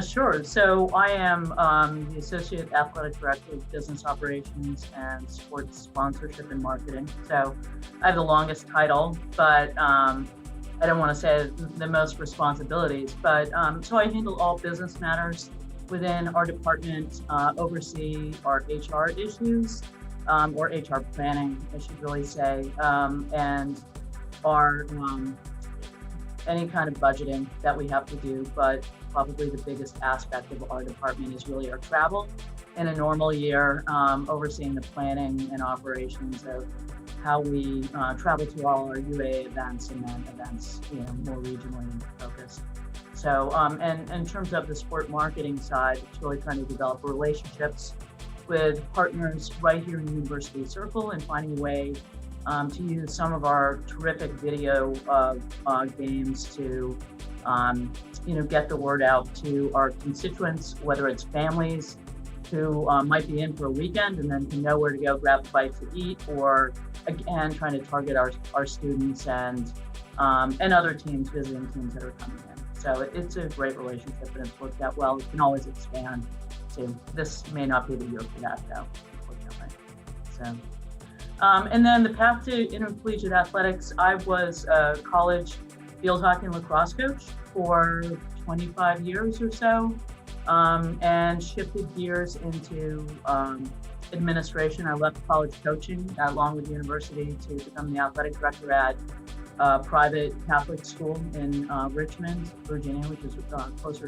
Sure. So I am the Associate Athletic Director of Business Operations and Sports Sponsorship and Marketing. So I have the longest title, but I don't want to say the most responsibilities. But so I handle all business matters within our department, oversee our HR issues, or HR planning, I should really say, and our any kind of budgeting that we have to do, but probably the biggest aspect of our department is really our travel. In a normal year, overseeing the planning and operations of how we travel to all our UA events and then events, more regionally focused. So, and in terms of the sport marketing side, it's really trying to develop relationships with partners right here in the University Circle and finding a way to use some of our terrific video games to, get the word out to our constituents, whether it's families who might be in for a weekend and then can know where to go grab a bite to eat, or again, trying to target our students and other teams, visiting teams that are coming in. So it's a great relationship and it's worked out well. It can always expand too. This may not be the year for that though, unfortunately. So. And then the path to intercollegiate athletics, I was a college field hockey and lacrosse coach for 25 years or so, and shifted gears into administration. I left college coaching along with the university to become the athletic director at a private Catholic school in Richmond, Virginia, which is closer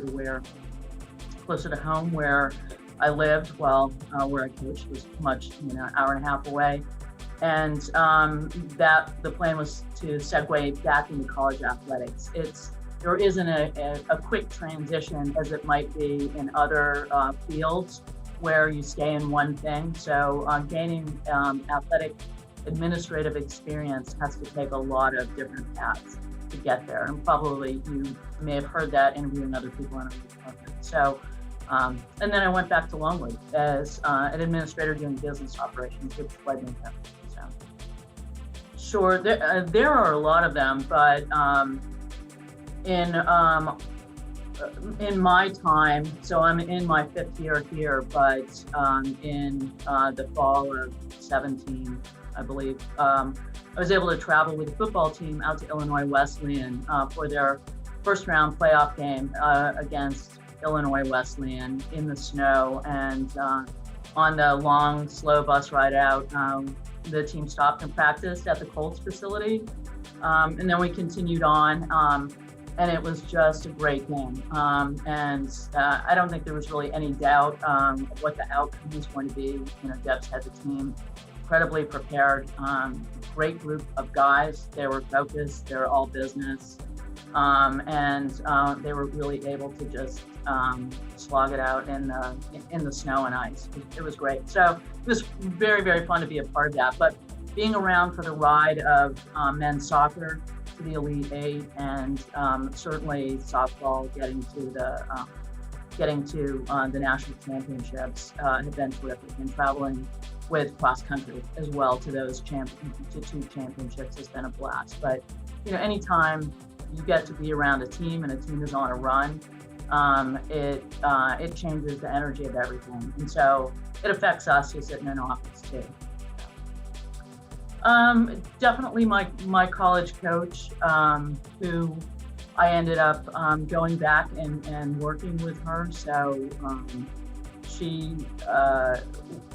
to home where I lived, while where I coached was much, an hour and a half away. And that the plan was to segue back into college athletics. There isn't a quick transition as it might be in other fields where you stay in one thing. So gaining athletic administrative experience has to take a lot of different paths to get there. And probably you may have heard that interviewing other people in our department. So, and then I went back to Longwood as an administrator doing business operations, which led me there. Sure, there are a lot of them, but in my time, so I'm in my 5th year here, but in the fall of 17, I believe, I was able to travel with the football team out to Illinois Wesleyan for their first round playoff game against Illinois Wesleyan in the snow. And on the long, slow bus ride out, the team stopped and practiced at the Colts facility. And then we continued on, and it was just a great game. And I don't think there was really any doubt of what the outcome was going to be. Debs had the team incredibly prepared, great group of guys. They were focused, they were all business. And they were really able to just slog it out in the snow and ice. It was great. So it was very, very fun to be a part of that. But being around for the ride of men's soccer to the Elite Eight, and certainly softball getting to the national championships have been terrific, and traveling with cross country as well to those two championships has been a blast. But anytime you get to be around a team and a team is on a run, it changes the energy of everything. And so it affects us who sit in an office too. Definitely my college coach, who I ended up going back and working with her. So she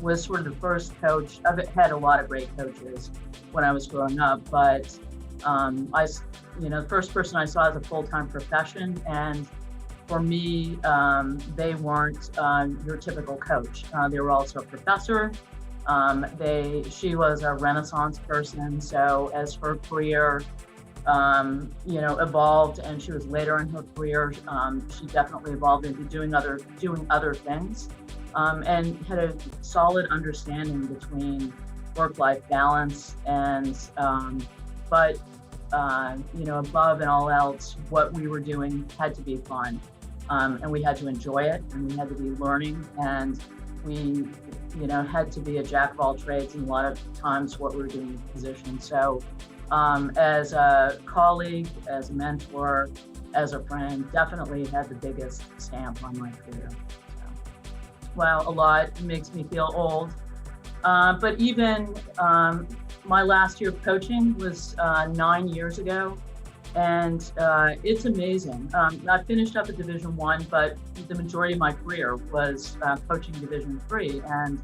was sort of the first coach. I've had a lot of great coaches when I was growing up, but the first person I saw as a full-time profession, and for me, they weren't your typical coach. They were also a professor. She was a Renaissance person. So as her career, evolved, and she was later in her career, she definitely evolved into doing other things, and had a solid understanding between work-life balance and, but above and all else, what we were doing had to be fun. And we had to enjoy it, and we had to be learning, and we, had to be a jack of all trades, and a lot of times what we were doing in position. So as a colleague, as a mentor, as a friend definitely had the biggest stamp on my career. So, well, a lot makes me feel old. But even my last year of coaching was 9 years ago, and it's amazing. I finished up at Division I, but the majority of my career was coaching Division III. And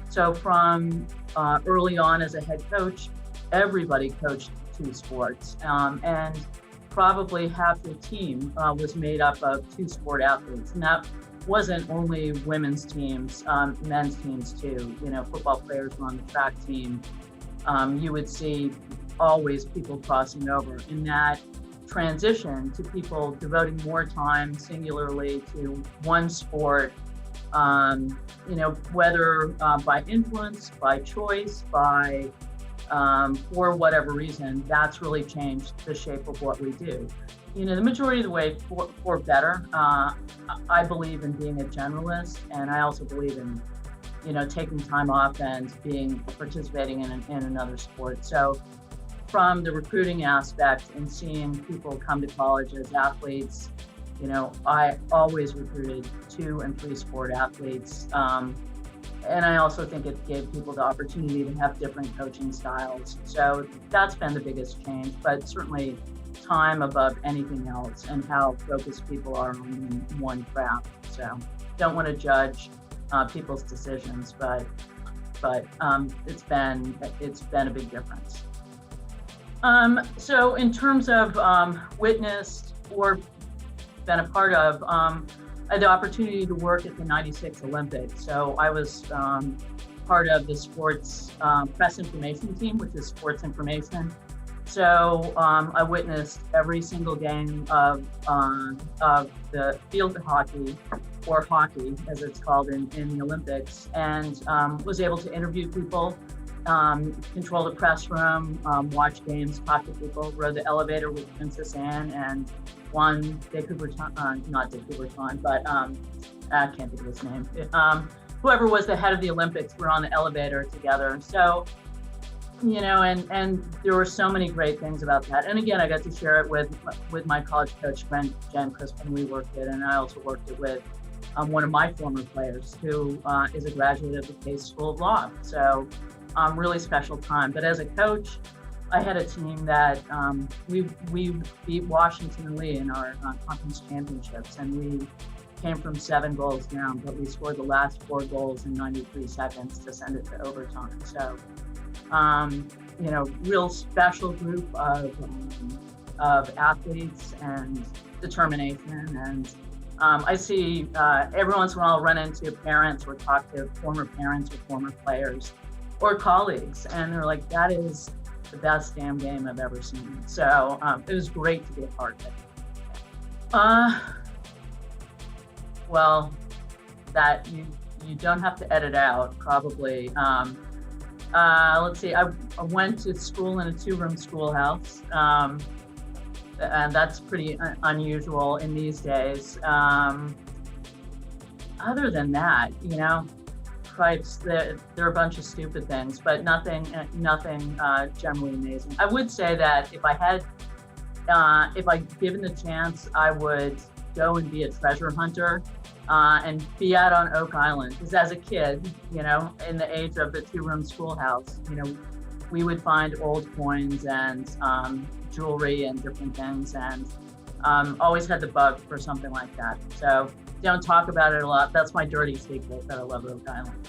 so from early on as a head coach, everybody coached 2 sports. And probably half the team was made up of 2 sport athletes. And that wasn't only women's teams, men's teams too. You know, football players were on the track team. You would see always people crossing over. In that transition to people devoting more time singularly to one sport, you know, whether by influence, by choice, by for whatever reason, that's really changed the shape of what we do. You know, the majority of the way for better. I believe in being a generalist, and I also believe in, you know, taking time off and participating in another sport. So from the recruiting aspect and seeing people come to college as athletes, you know, I always recruited 2 and 3 sport athletes. And I also think it gave people the opportunity to have different coaching styles. So that's been the biggest change, but certainly time above anything else and how focused people are on one craft. So don't want to judge people's decisions, but it's been a big difference. So in terms of witnessed or been a part of, I had the opportunity to work at the '96 Olympics. So I was part of the sports press information team, which is sports information. So I witnessed every single game of the field hockey, or hockey as it's called in the Olympics, and was able to interview people, control the press room, watch games, talk to people, rode the elevator with Princess Anne and one Dick Hooverton, not Dick Hooverton, but I can't think of his name. Whoever was the head of the Olympics were on the elevator together. So, you know, and there were so many great things about that. And again, I got to share it with my college coach, Jen Crispin. We worked it, and I also worked it with one of my former players who is a graduate of the Case School of Law. So really special time. But as a coach, I had a team that we beat Washington and Lee in our conference championships, and we came from 7 goals down, but we scored the last 4 goals in 93 seconds to send it to overtime. So, you know, real special group of athletes and determination. And I see every once in a while run into parents or talk to former parents or former players or colleagues, and they're like, that is the best damn game I've ever seen. So it was great to be a part of it. Well, that you don't have to edit out, probably. Let's see, I went to school in a 2-room schoolhouse, and that's pretty unusual in these days. Other than that, you know, cripes, there are a bunch of stupid things, but nothing generally amazing. I would say that if I given the chance, I would go and be a treasure hunter and be out on Oak Island. Because as a kid, you know, in the age of the 2-room schoolhouse, you know, we would find old coins and jewelry and different things, and always had the bug for something like that. So don't talk about it a lot. That's my dirty secret, that I love Oak Island.